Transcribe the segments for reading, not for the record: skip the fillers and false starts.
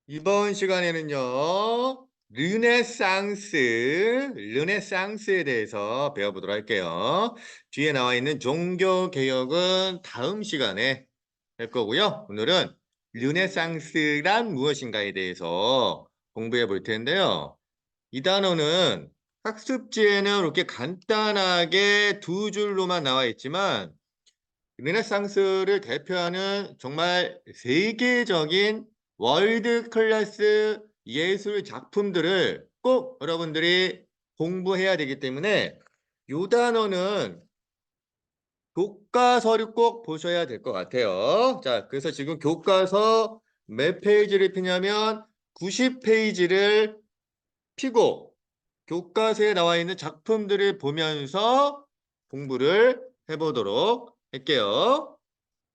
이번 시간에는요, 르네상스에 대해서 배워보도록 할게요. 뒤에 나와 있는 종교개혁은 다음 시간에 할 거고요. 오늘은 르네상스란 무엇인가에 대해서 공부해 볼 텐데요. 이 단어는 학습지에는 이렇게 간단하게 두 줄로만 나와 있지만, 르네상스를 대표하는 정말 세계적인 월드 클래스 예술 작품들을 꼭 여러분들이 공부해야 되기 때문에 요 단어는 교과서를 꼭 보셔야 될 것 같아요. 자, 그래서 지금 교과서 몇 페이지를 피냐면 90페이지를 피고 교과서에 나와 있는 작품들을 보면서 공부를 해보도록 할게요.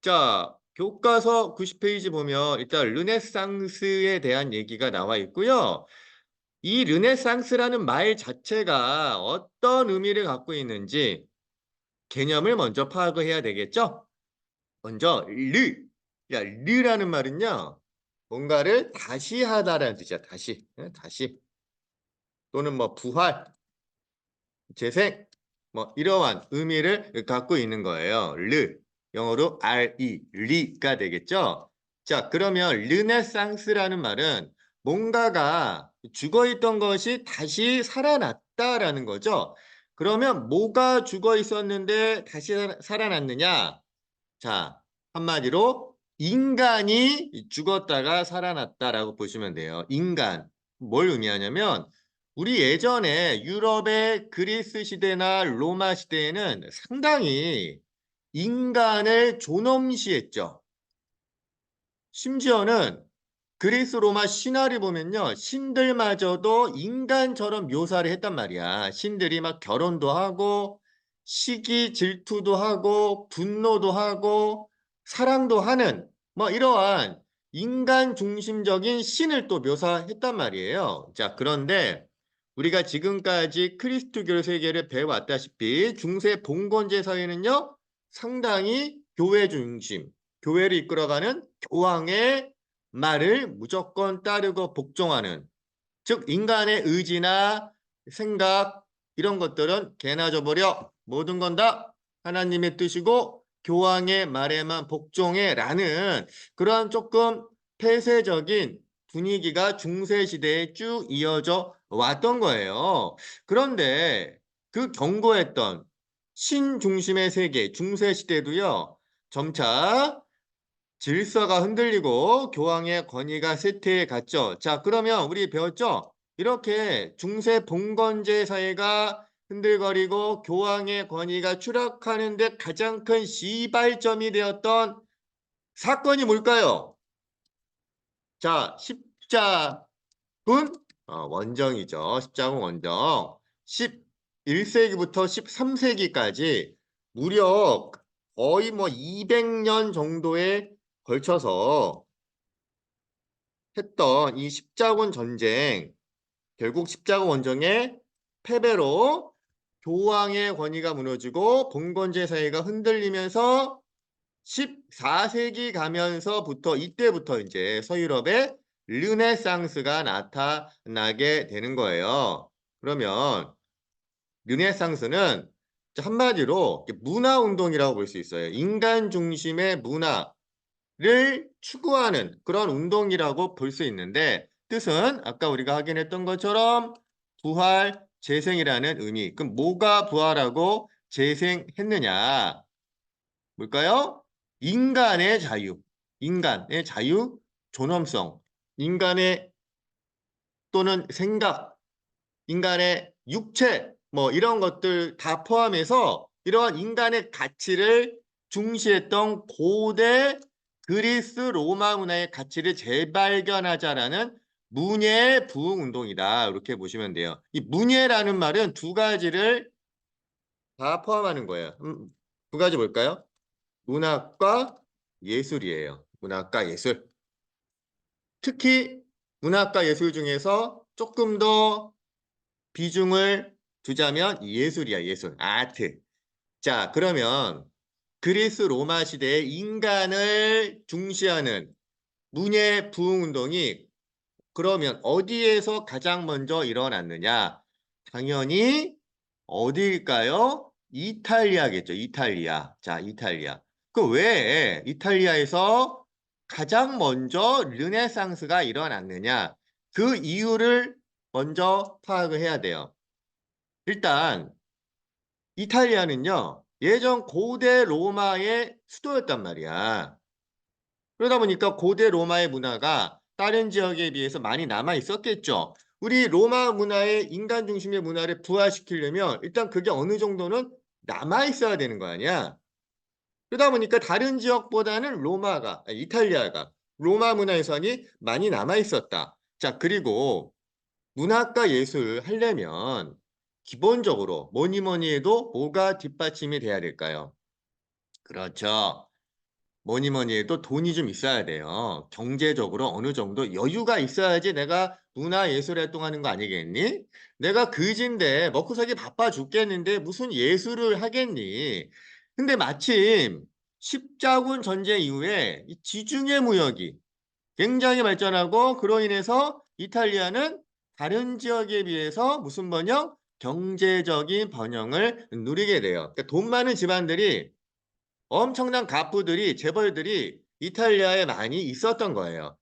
자, 교과서 90페이지 보면 일단 르네상스에 대한 얘기가 나와 있고요. 이 르네상스라는 말 자체가 어떤 의미를 갖고 있는지 개념을 먼저 파악을 해야 되겠죠? 먼저 야, 르라는 말은요. 뭔가를 다시 하다라는 뜻이야. 다시. 다시. 또는 뭐 부활, 재생, 뭐 이러한 의미를 갖고 있는 거예요. 영어로 리가 되겠죠. 자, 그러면 르네상스라는 말은 뭔가가 죽어있던 것이 다시 살아났다라는 거죠. 그러면 뭐가 죽어 있었는데 다시 살아났느냐? 자, 한마디로 인간이 죽었다가 살아났다라고 보시면 돼요. 인간. 뭘 의미하냐면 우리 예전에 유럽의 그리스 시대나 로마 시대에는 상당히 인간을 존엄시했죠. 심지어는 그리스 로마 신화를 보면요. 신들마저도 인간처럼 묘사를 했단 말이야. 신들이 막 결혼도 하고 시기 질투도 하고 분노도 하고 사랑도 하는 뭐 이러한 인간 중심적인 신을 또 묘사했단 말이에요. 자, 그런데 우리가 지금까지 크리스토교 세계를 배워왔다시피 중세 봉건제 사회는요. 상당히 교회 중심, 교회를 이끌어가는 교황의 말을 무조건 따르고 복종하는, 즉 인간의 의지나 생각 이런 것들은 개나 줘버려, 모든 건 다 하나님의 뜻이고 교황의 말에만 복종해라는 그러한 조금 폐쇄적인 분위기가 중세 시대에 쭉 이어져 왔던 거예요. 그런데 그 경고했던 신중심의 세계 중세 시대도요. 점차 질서가 흔들리고 교황의 권위가 쇠퇴해 갔죠. 자, 그러면 우리 배웠죠? 이렇게 중세 봉건제 사회가 흔들거리고 교황의 권위가 추락하는 데 가장 큰 시발점이 되었던 사건이 뭘까요? 자, 십자군 원정이죠. 십자군 원정. 11세기부터 13세기까지 무려 거의 뭐 200년 정도에 걸쳐서 했던 이 십자군 전쟁, 결국 십자군 원정의 패배로 교황의 권위가 무너지고 봉건제 사회가 흔들리면서 14세기 가면서부터 이때부터 이제 서유럽에 르네상스가 나타나게 되는 거예요. 그러면 르네상스는 한마디로 문화 운동이라고 볼 수 있어요. 인간 중심의 문화, 를 추구하는 그런 운동이라고 볼 수 있는데 뜻은 아까 우리가 확인했던 것처럼 부활, 재생이라는 의미. 그럼 뭐가 부활하고 재생했느냐? 뭘까요? 인간의 자유, 인간의 자유, 존엄성, 인간의 또는 생각, 인간의 육체, 뭐 이런 것들 다 포함해서 이러한 인간의 가치를 중시했던 고대 그리스 로마 문화의 가치를 재발견하자라는 문예 부흥 운동이다. 이렇게 보시면 돼요. 이 문예라는 말은 두 가지를 다 포함하는 거예요. 두 가지 뭘까요? 문학과 예술이에요. 문학과 예술. 특히 문학과 예술 중에서 조금 더 비중을 두자면 예술이야, 예술. 아트. 자, 그러면 그리스 로마 시대의 인간을 중시하는 문예 부흥 운동이 그러면 어디에서 가장 먼저 일어났느냐? 당연히 어디일까요? 이탈리아겠죠. 이탈리아. 자, 이탈리아. 그 왜 이탈리아에서 가장 먼저 르네상스가 일어났느냐? 그 이유를 먼저 파악을 해야 돼요. 일단 이탈리아는요, 예전 고대 로마의 수도였단 말이야. 그러다 보니까 고대 로마의 문화가 다른 지역에 비해서 많이 남아 있었겠죠. 우리 로마 문화의 인간 중심의 문화를 부활시키려면 일단 그게 어느 정도는 남아 있어야 되는 거 아니야. 그러다 보니까 다른 지역보다는 이탈리아가 로마 문화 유산이 많이 남아 있었다. 자, 그리고 문학과 예술 하려면 기본적으로 뭐니 뭐니 해도 뭐가 뒷받침이 돼야 될까요? 그렇죠. 뭐니 뭐니 해도 돈이 좀 있어야 돼요. 경제적으로 어느 정도 여유가 있어야지 내가 문화예술 활동하는 거 아니겠니? 내가 그지인데 먹고 살기 바빠 죽겠는데 무슨 예술을 하겠니? 근데 마침 십자군 전쟁 이후에 이 지중해 무역이 굉장히 발전하고 그로 인해서 이탈리아는 다른 지역에 비해서 무슨 번영? 경제적인 번영을 누리게 돼요. 그러니까 돈 많은 집안들이 엄청난 가부들이 재벌들이 이탈리아에 많이 있었던 거예요.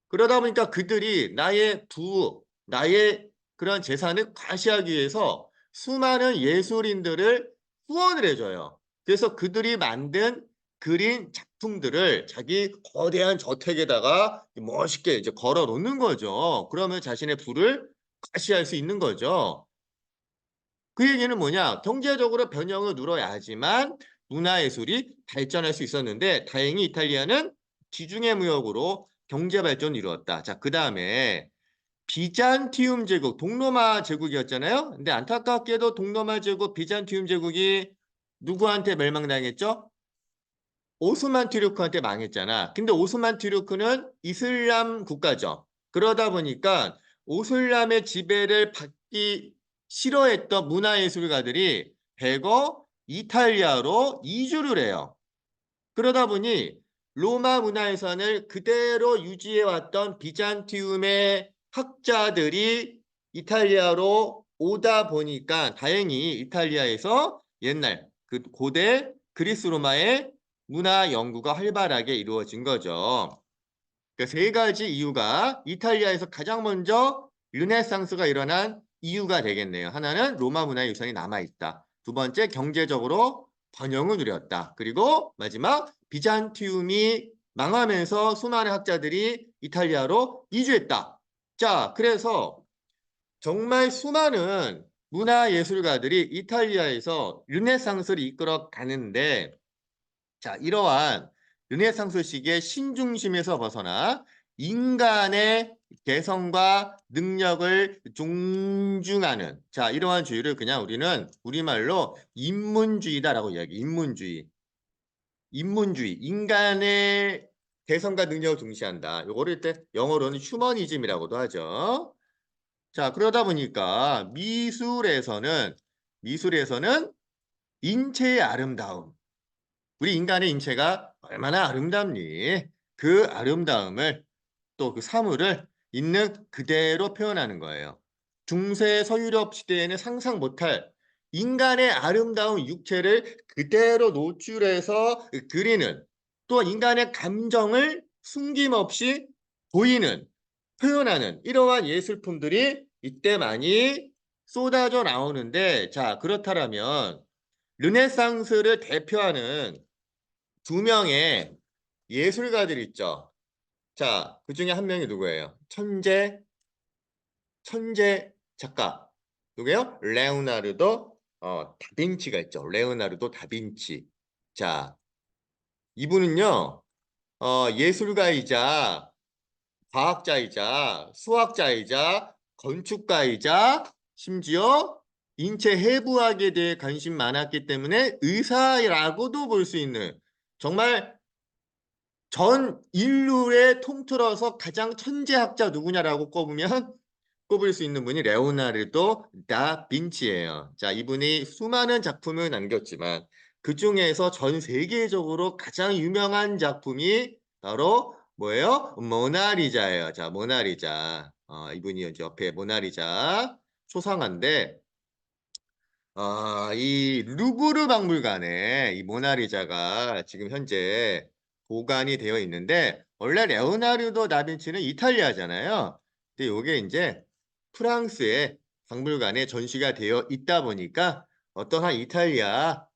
그러다 보니까 그들이 나의 그런 재산을 과시하기 위해서 수많은 예술인들을 후원을 해줘요. 그래서 그들이 만든 그린 작품들을 자기 거대한 저택에다가 멋있게 이제 걸어 놓는 거죠. 그러면 자신의 부를 과시할 수 있는 거죠. 그 얘기는 뭐냐? 경제적으로 변형을 누려야지만 문화예술이 발전할 수 있었는데 다행히 이탈리아는 지중해 무역으로 경제 발전을 이루었다. 자, 그다음에 비잔티움 제국, 동로마 제국이었잖아요. 근데 안타깝게도 동로마 제국, 비잔티움 제국이 누구한테 멸망당했죠? 오스만 투르크한테 망했잖아. 근데 오스만 투르크는 이슬람 국가죠. 그러다 보니까 오슬람의 지배를 받기 싫어했던 문화예술가들이 대거 이탈리아로 이주를 해요. 그러다 보니 로마 문화유산을 그대로 유지해왔던 비잔티움의 학자들이 이탈리아로 오다 보니까 다행히 이탈리아에서 옛날 그 고대 그리스 로마의 문화 연구가 활발하게 이루어진 거죠. 그 세 가지 이유가 이탈리아에서 가장 먼저 르네상스가 일어난 이유가 되겠네요. 하나는 로마 문화의 유산이 남아있다. 두 번째, 경제적으로 번영을 누렸다. 그리고 마지막, 비잔티움이 망하면서 수많은 학자들이 이탈리아로 이주했다. 자, 그래서 정말 수많은 문화예술가들이 이탈리아에서 르네상스를 이끌어 가는데, 자, 이러한 르네상스식의 신중심에서 벗어나 인간의 개성과 능력을 존중하는, 자, 이러한 주의를 그냥 우리는 우리말로 인문주의다라고 이야기해요. 인문주의, 인간의 개성과 능력을 중시한다. 요거를 때 영어로는 휴머니즘이라고도 하죠. 자, 그러다 보니까 미술에서는 인체의 아름다움, 우리 인간의 인체가 얼마나 아름답니? 그 아름다움을 또 그 사물을 있는 그대로 표현하는 거예요. 중세 서유럽 시대에는 상상 못할 인간의 아름다운 육체를 그대로 노출해서 그리는, 또 인간의 감정을 숨김없이 보이는, 표현하는 이러한 예술품들이 이때 많이 쏟아져 나오는데, 자, 그렇다면 르네상스를 대표하는 두 명의 예술가들 있죠. 자, 그 중에 한 명이 누구예요? 천재 작가. 누구예요? 다빈치가 있죠. 레오나르도 다빈치. 자, 이분은요, 예술가이자 과학자이자 수학자이자 건축가이자 심지어 인체 해부학에 대해 관심 많았기 때문에 의사라고도 볼 수 있는, 정말 전 인류에 통틀어서 가장 천재학자 누구냐라고 꼽을 수 있는 분이 레오나르도 다빈치예요. 자, 이분이 수많은 작품을 남겼지만 그 중에서 전 세계적으로 가장 유명한 작품이 바로 뭐예요? 모나리자예요. 자, 모나리자. 이분이 이제 옆에 모나리자 초상화인데, 이 루브르 박물관에 이 모나리자가 지금 현재 보관이 되어 있는데, 원래 레오나르도 다빈치는 이탈리아잖아요. 근데 요게 이제 프랑스의 박물관에 전시가 되어 있다 보니까 어떤 한 이탈리아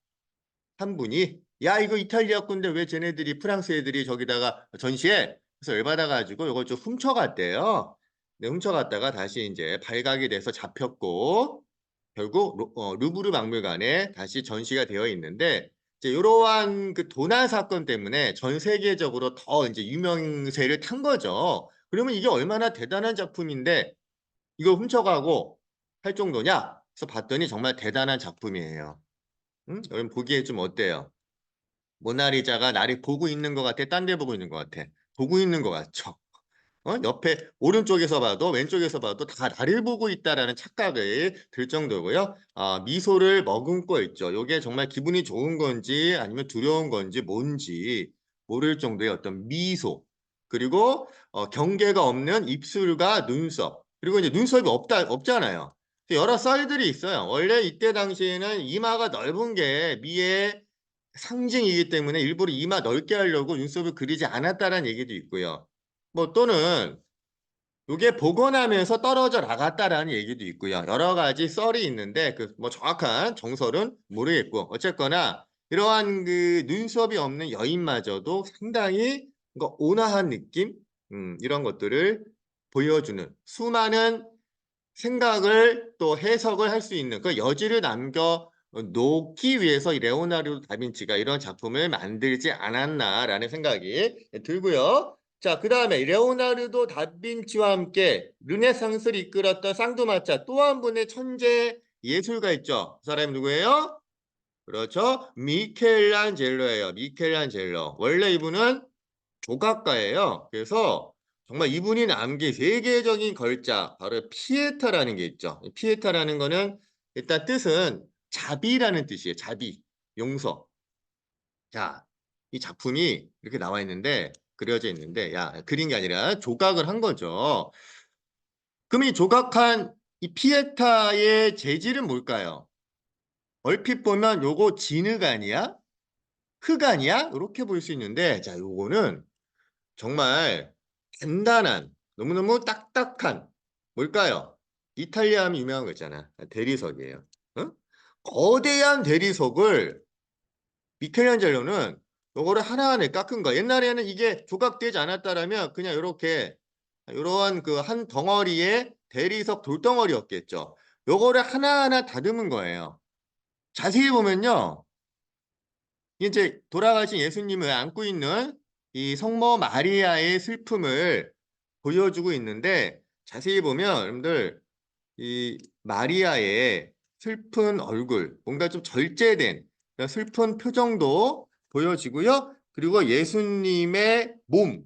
한 분이, 야 이거 이탈리아 건데 왜 쟤네들이 프랑스 애들이 저기다가 전시해? 그래서 열받아가지고 이걸 좀 훔쳐갔대요. 근데 훔쳐갔다가 다시 이제 발각이 돼서 잡혔고, 결국 루브르 박물관에 다시 전시가 되어 있는데, 이제 이러한 그 도난 사건 때문에 전 세계적으로 더 이제 유명세를 탄 거죠. 그러면 이게 얼마나 대단한 작품인데 이거 훔쳐가고 할 정도냐? 그래서 봤더니 정말 대단한 작품이에요. 응? 여러분 보기에 좀 어때요? 모나리자가 나를 보고 있는 것 같아? 딴 데 보고 있는 것 같아? 보고 있는 것 같죠? 옆에 오른쪽에서 봐도 왼쪽에서 봐도 다 나를 보고 있다라는 착각을 들 정도고요. 미소를 머금고 있죠. 이게 정말 기분이 좋은 건지 아니면 두려운 건지 뭔지 모를 정도의 어떤 미소. 그리고 경계가 없는 입술과 눈썹. 그리고 이제 눈썹이 없잖아요. 여러 썰들이 있어요. 원래 이때 당시에는 이마가 넓은 게 미의 상징이기 때문에 일부러 이마 넓게 하려고 눈썹을 그리지 않았다라는 얘기도 있고요. 뭐 또는 이게 복원하면서 떨어져 나갔다라는 얘기도 있고요. 여러 가지 썰이 있는데 그 뭐 정확한 정설은 모르겠고, 어쨌거나 이러한 그 눈썹이 없는 여인마저도 상당히 뭔가 온화한 느낌, 이런 것들을 보여주는, 수많은 생각을 또 해석을 할 수 있는 그 여지를 남겨 놓기 위해서 이 레오나르도 다빈치가 이런 작품을 만들지 않았나라는 생각이 들고요. 자, 그 다음에 레오나르도 다빈치와 함께 르네상스를 이끌었던 쌍두마차 또 한 분의 천재 예술가 있죠. 그 사람이 누구예요? 그렇죠. 미켈란젤로예요. 미켈란젤로. 원래 이분은 조각가예요. 그래서 정말 이분이 남긴 세계적인 걸작, 바로 피에타라는 게 있죠. 피에타라는 거는 일단 뜻은 자비라는 뜻이에요. 자비, 용서. 자, 이 작품이 이렇게 나와 있는데, 그려져 있는데, 야, 그린 게 아니라 조각을 한 거죠. 그럼 이 조각한 이 피에타의 재질은 뭘까요? 얼핏 보면 요거 진흙 아니야? 흙 아니야? 이렇게 볼 수 있는데, 자, 요거는 정말 단단한, 너무너무 딱딱한, 뭘까요? 이탈리아 하면 유명한 거 있잖아. 대리석이에요. 어? 거대한 대리석을 미켈란젤로는 요거를 하나하나 깎은 거야. 옛날에는 이게 조각되지 않았다라면 그냥 이렇게 이러한 그 한 덩어리의 대리석 돌덩어리였겠죠. 요거를 하나하나 다듬은 거예요. 자세히 보면요. 이제 돌아가신 예수님을 안고 있는 이 성모 마리아의 슬픔을 보여주고 있는데, 자세히 보면 여러분들 이 마리아의 슬픈 얼굴, 뭔가 좀 절제된 그런 슬픈 표정도 보여지고요. 그리고 예수님의 몸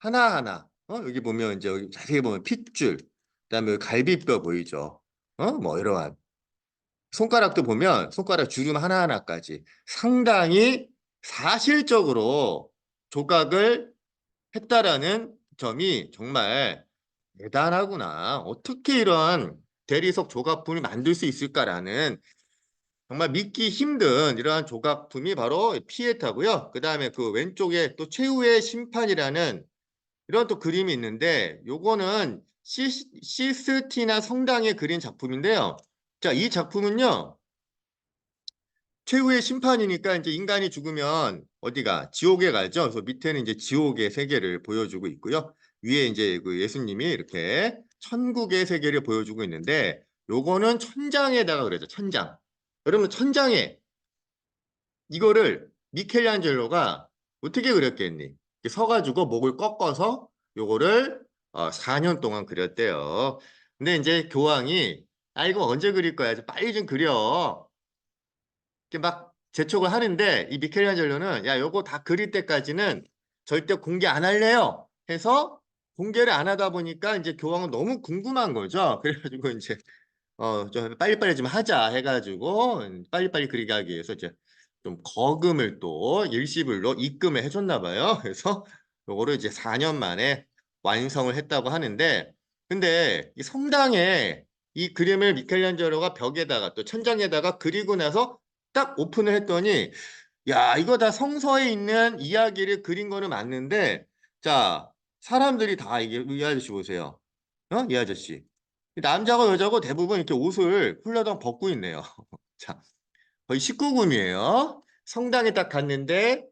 하나하나, 여기 보면 이제 여기 자세히 보면 핏줄, 그다음에 여기 갈비뼈 보이죠? 뭐 이러한 손가락도 보면 손가락 주름 하나하나까지 상당히 사실적으로 조각을 했다라는 점이 정말 대단하구나. 어떻게 이런 대리석 조각품을 만들 수 있을까라는 정말 믿기 힘든 이러한 조각품이 바로 피에타고요. 그 다음에 그 왼쪽에 또 최후의 심판이라는 이런 또 그림이 있는데, 요거는 시스티나 성당에 그린 작품인데요. 자, 이 작품은요. 최후의 심판이니까 이제 인간이 죽으면 어디가 지옥에 가죠. 그래서 밑에는 이제 지옥의 세계를 보여주고 있고요. 위에 이제 그 예수님이 이렇게 천국의 세계를 보여주고 있는데, 요거는 천장에다가 그러죠. 천장. 여러분 천장에 이거를 미켈란젤로가 어떻게 그렸겠니? 이렇게 서가지고 목을 꺾어서 요거를 4년 동안 그렸대요. 근데 이제 교황이 이거 언제 그릴 거야? 빨리 좀 그려. 이렇게 막 재촉을 하는데, 이 미켈란젤로는 야 요거 다 그릴 때까지는 절대 공개 안 할래요 해서 공개를 안 하다 보니까 이제 교황은 너무 궁금한 거죠. 그래가지고 이제 좀 빨리빨리 좀 하자 해가지고 빨리빨리 그리게 하기 위해서 이제 좀 거금을 또 일시불로 입금을 해줬나 봐요. 그래서 요거를 이제 4년 만에 완성을 했다고 하는데, 근데 이 성당에 이 그림을 미켈란젤로가 벽에다가 또 천장에다가 그리고 나서 딱 오픈을 했더니, 야, 이거 다 성서에 있는 이야기를 그린 거는 맞는데, 자, 사람들이 다 이게 이 아저씨 보세요. 이 아저씨. 남자고 여자고 대부분 이렇게 옷을 훌러덩 벗고 있네요. 자, 거의 19금이에요. 성당에 딱 갔는데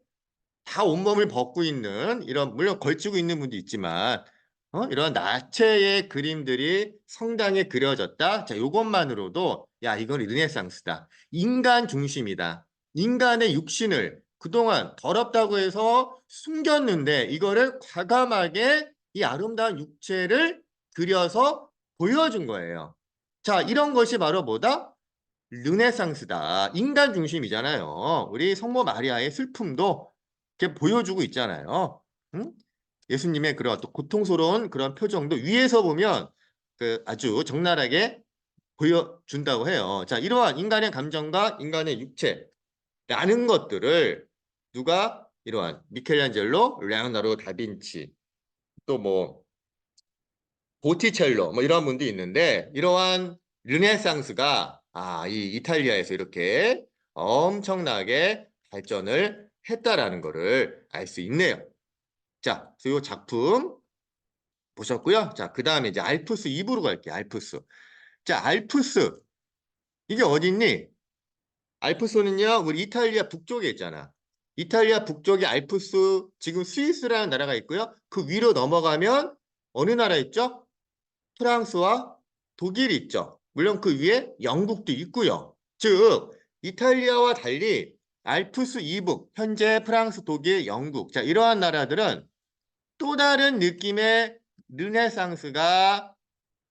다 온몸을 벗고 있는 이런, 물론 걸치고 있는 분도 있지만 이런 나체의 그림들이 성당에 그려졌다. 자, 이것만으로도 야, 이건 르네상스다. 인간 중심이다. 인간의 육신을 그동안 더럽다고 해서 숨겼는데 이거를 과감하게 이 아름다운 육체를 그려서 보여준 거예요. 자, 이런 것이 바로 뭐다? 르네상스다. 인간 중심이잖아요. 우리 성모 마리아의 슬픔도 이렇게 보여주고 있잖아요. 응? 예수님의 그런 또 고통스러운 그런 표정도 위에서 보면 그 아주 적나라하게 보여준다고 해요. 자, 이러한 인간의 감정과 인간의 육체라는 것들을 누가 이러한 미켈란젤로, 레오나르도 다빈치, 또 뭐 보티첼로 뭐 이런 분도 있는데 이러한 르네상스가 이 이탈리아에서 이렇게 엄청나게 발전을 했다라는 거를 알 수 있네요. 자, 그래서 이 작품 보셨고요. 자, 그 다음에 이제 알프스 2부로 갈게요. 알프스. 자, 알프스. 이게 어디 있니? 알프스는요, 우리 이탈리아 북쪽에 있잖아. 이탈리아 북쪽에 알프스, 지금 스위스라는 나라가 있고요. 그 위로 넘어가면 어느 나라 있죠? 프랑스와 독일이 있죠. 물론 그 위에 영국도 있고요. 즉 이탈리아와 달리 알프스 이북, 현재 프랑스, 독일, 영국, 자, 이러한 나라들은 또 다른 느낌의 르네상스가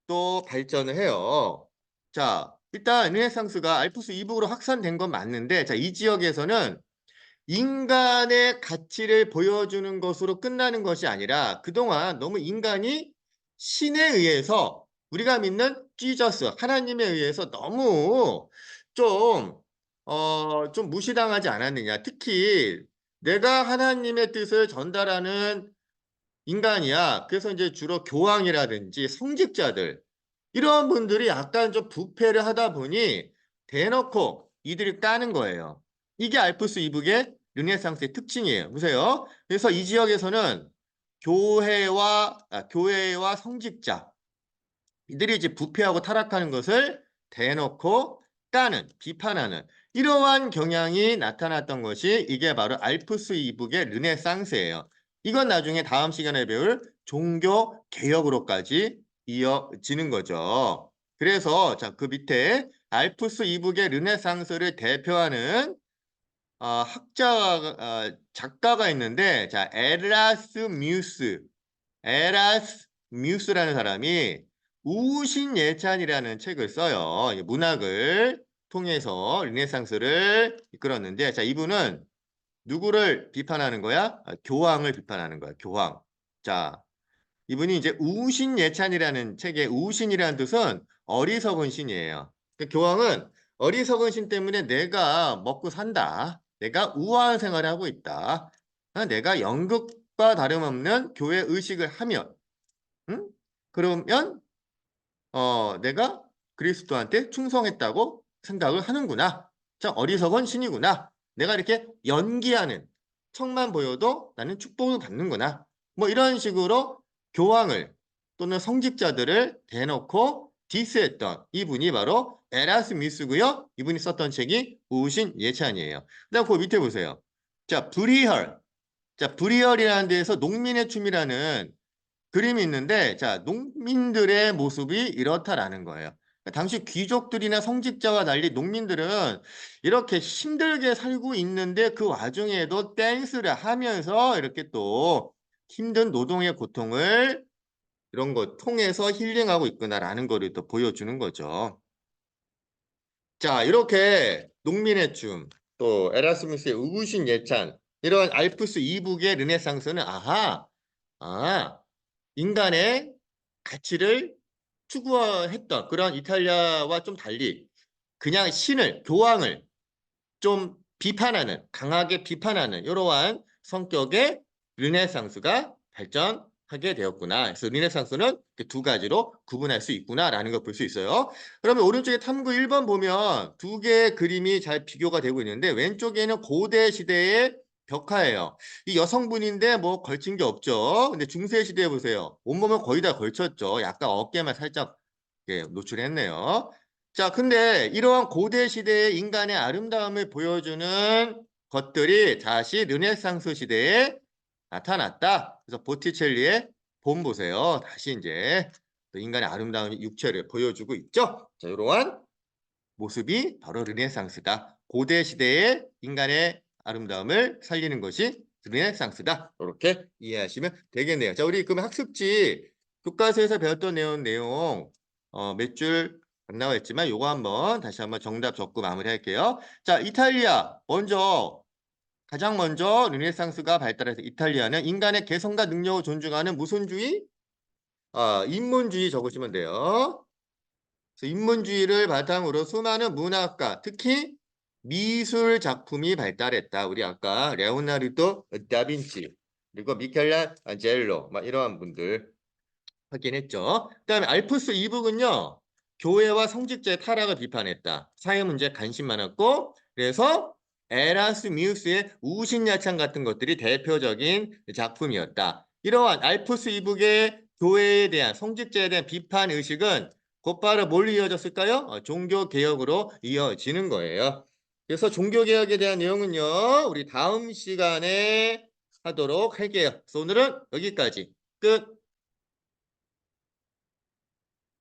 또 발전을 해요. 자, 일단 르네상스가 알프스 이북으로 확산된 건 맞는데, 자, 이 지역에서는 인간의 가치를 보여주는 것으로 끝나는 것이 아니라 그동안 너무 인간이 신에 의해서, 우리가 믿는 지저스, 하나님에 의해서 너무 좀, 좀 무시당하지 않았느냐. 특히 내가 하나님의 뜻을 전달하는 인간이야. 그래서 이제 주로 교황이라든지 성직자들, 이런 분들이 약간 좀 부패를 하다 보니 대놓고 이들이 까는 거예요. 이게 알프스 이북의 르네상스의 특징이에요. 보세요. 그래서 이 지역에서는 교회와 성직자, 이들이 이제 부패하고 타락하는 것을 대놓고 까는, 비판하는 이러한 경향이 나타났던 것이 이게 바로 알프스 이북의 르네상스예요. 이건 나중에 다음 시간에 배울 종교 개혁으로까지 이어지는 거죠. 그래서 자, 그 밑에 알프스 이북의 르네상스를 대표하는 작가가 있는데, 자, 에라스 뮤스라는 사람이 우신예찬이라는 책을 써요. 문학을 통해서 르네상스를 이끌었는데, 자, 이분은 누구를 비판하는 거야? 교황을 비판하는 거야. 교황. 자, 이분이 이제 우신예찬이라는 책의 우신이라는 뜻은 어리석은 신이에요. 그러니까 교황은 어리석은 신 때문에 내가 먹고 산다. 내가 우아한 생활을 하고 있다. 내가 연극과 다름없는 교회 의식을 하면, 응? 그러면 내가 그리스도한테 충성했다고 생각을 하는구나. 참 어리석은 신이구나. 내가 이렇게 연기하는 척만 보여도 나는 축복을 받는구나. 뭐 이런 식으로 교황을 또는 성직자들을 대놓고 디스했던 이분이 바로 에라스미스고요. 이분이 썼던 책이 우신 예찬이에요. 그다음 그 밑에 보세요. 자, 브리얼. 자, 브리얼이라는 데에서 농민의 춤이라는 그림이 있는데, 자, 농민들의 모습이 이렇다라는 거예요. 당시 귀족들이나 성직자와 달리 농민들은 이렇게 힘들게 살고 있는데 그 와중에도 댄스를 하면서 이렇게 또 힘든 노동의 고통을 이런 거 통해서 힐링하고 있구나라는 거를 또 보여주는 거죠. 자, 이렇게 농민의 춤, 또 에라스무스의 우구신 예찬, 이런 알프스 이북의 르네상스는 아, 인간의 가치를 추구했던 그런 이탈리아와 좀 달리 그냥 신을, 교황을 좀 비판하는, 강하게 비판하는 이러한 성격의 르네상스가 발전했다. 하게 되었구나. 그래서 르네상스는 이렇게 두 가지로 구분할 수 있구나라는 걸 볼 수 있어요. 그러면 오른쪽에 탐구 1번 보면 두 개의 그림이 잘 비교가 되고 있는데 왼쪽에는 고대 시대의 벽화예요. 이 여성분인데 뭐 걸친 게 없죠. 근데 중세 시대에 보세요. 온몸은 거의 다 걸쳤죠. 약간 어깨만 살짝 노출했네요. 자, 근데 이러한 고대 시대의 인간의 아름다움을 보여주는 것들이 다시 르네상스 시대에 나타났다. 그래서 보티첼리의 봄 보세요. 다시 이제 또 인간의 아름다운 육체를 보여주고 있죠. 자, 이러한 모습이 바로 르네상스다. 고대 시대의 인간의 아름다움을 살리는 것이 르네상스다. 이렇게 이해하시면 되겠네요. 자, 우리 그럼 학습지 교과서에서 배웠던 내용 몇 줄 안 나와 있지만 요거 한번 다시 한번 정답 적고 마무리할게요. 자, 이탈리아 가장 먼저 르네상스가 발달해서 이탈리아는 인간의 개성과 능력을 존중하는 무슨 주의? 인문주의 적으시면 돼요. 그래서 인문주의를 바탕으로 수많은 문학가, 특히 미술 작품이 발달했다. 우리 아까 레오나르도 다빈치, 그리고 미켈란젤로, 막 이러한 분들 확인했죠. 그다음에 알프스 이북은요. 교회와 성직자의 타락을 비판했다. 사회 문제에 관심 많았고 그래서 에라스미우스의 우신야창 같은 것들이 대표적인 작품이었다. 이러한 알프스 이북의 교회에 대한 성직자에 대한 비판 의식은 곧바로 뭘로 이어졌을까요? 종교 개혁으로 이어지는 거예요. 그래서 종교 개혁에 대한 내용은요. 우리 다음 시간에 하도록 할게요. 그래서 오늘은 여기까지 끝.